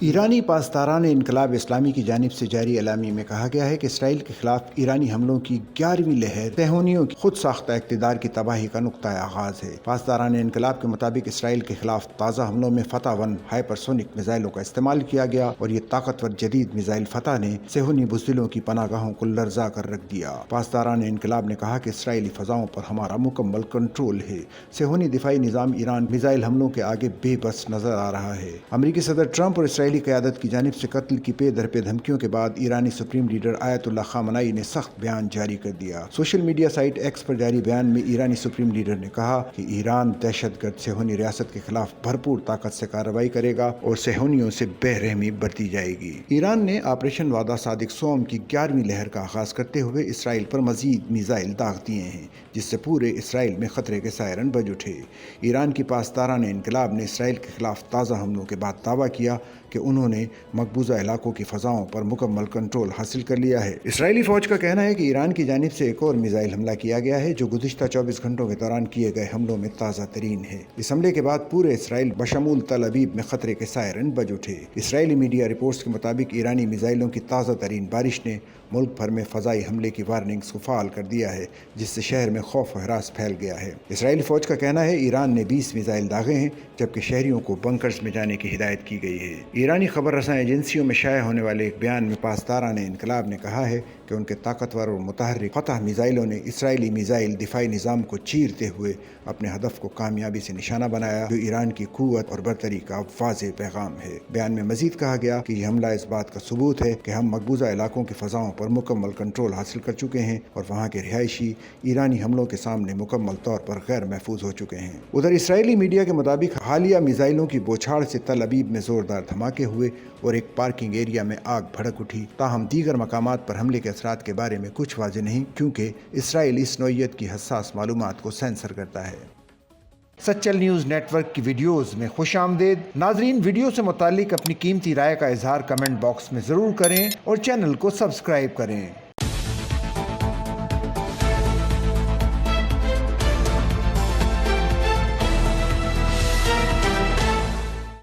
ایرانی پاسداران انقلاب اسلامی کی جانب سے جاری اعلامیے میں کہا گیا ہے کہ اسرائیل کے خلاف ایرانی حملوں کی 11ویں لہر صہیونیوں کی خود ساختہ اقتدار کی تباہی کا نقطہ آغاز ہے۔ پاسداران انقلاب کے مطابق اسرائیل کے خلاف تازہ حملوں میں فتح 1 ہائپرسونک میزائلوں کا استعمال کیا گیا اور یہ طاقتور جدید میزائل فتح نے صہیونی بزدلوں کی پناہ گاہوں کو لرزا کر رکھ دیا۔ پاسداران انقلاب نے کہا کہ اسرائیلی فضاؤں پر ہمارا مکمل کنٹرول ہے۔ صہیونی دفاعی نظام ایران میزائل حملوں کے آگے بے بس نظر آ رہا ہے۔ امریکی صدر ٹرمپ اور اسرائیلی قیادت کی جانب سے قتل کی پے در پے دھمکیوں کے بعد ایرانی سپریم لیڈر آیت اللہ خامنئی نے سخت بیان جاری کر دیا۔ سوشل میڈیا سائٹ ایکس پر جاری بیان میں ایرانی سپریم لیڈر نے کہا کہ ایران دہشت گرد صہیونی ریاست کے خلاف بھرپور طاقت سے کارروائی کرے گا اور صہیونیوں سے بے رحمی برتی جائے گی۔ ایران نے آپریشن وعدہ صادق سوم کی 11ویں لہر کا آغاز کرتے ہوئے اسرائیل پر مزید میزائل داغ دیے ہیں، جس سے پورے اسرائیل میں خطرے کے سائرن بج اٹھے۔ ایران کی پاسداران انقلاب نے اسرائیل کے خلاف تازہ حملوں کے بعد دعویٰ کیا کہ انہوں نے مقبوضہ علاقوں کی فضاؤں پر مکمل کنٹرول حاصل کر لیا ہے۔ اسرائیلی فوج کا کہنا ہے کہ ایران کی جانب سے ایک اور میزائل حملہ کیا گیا ہے جو گزشتہ 24 گھنٹوں کے دوران کیے گئے حملوں میں تازہ ترین ہے۔ اس حملے کے بعد پورے اسرائیل بشمول تل ابیب میں خطرے کے سائرن بج اٹھے۔ اسرائیلی میڈیا رپورٹس کے مطابق ایرانی میزائلوں کی تازہ ترین بارش نے ملک بھر میں فضائی حملے کی وارننگز کو فعال کر دیا ہے، جس سے شہر میں خوف و ہراس پھیل گیا ہے۔ اسرائیلی فوج کا کہنا ہے ایران نے 20 میزائل داغے ہیں، جبکہ شہریوں کو بنکرز میں جانے کی ہدایت کی گئی ہے۔ ایرانی خبر رساں ایجنسیوں میں شائع ہونے والے ایک بیان میں پاسداران انقلاب نے کہا ہے کہ ان کے طاقتور اور متحرک فتح میزائلوں نے اسرائیلی میزائل دفاعی نظام کو چیرتے ہوئے اپنے ہدف کو کامیابی سے نشانہ بنایا، جو ایران کی قوت اور برتری کا واضح پیغام ہے۔ بیان میں مزید کہا گیا کہ یہ حملہ اس بات کا ثبوت ہے کہ ہم مقبوضہ علاقوں کی فضاؤں پر مکمل کنٹرول حاصل کر چکے ہیں اور وہاں کے رہائشی ایرانی حملوں کے سامنے مکمل طور پر غیر محفوظ ہو چکے ہیں۔ ادھر اسرائیلی میڈیا کے مطابق حالیہ میزائلوں کی بوچھاڑ سے تل ابیب میں زوردار دھماکے ہوئے اور ایک پارکنگ ایریا میں آگ بھڑک اٹھی، تاہم دیگر مقامات پر حملے کے اثرات کے بارے میں کچھ واضح نہیں، کیونکہ اسرائیل اس نوعیت کی حساس معلومات کو سینسر کرتا ہے۔ سچل نیوز نیٹ ورک کی ویڈیوز میں خوش آمدید۔ ناظرین، ویڈیو سے متعلق اپنی قیمتی رائے کا اظہار کمنٹ باکس میں ضرور کریں اور چینل کو سبسکرائب کریں۔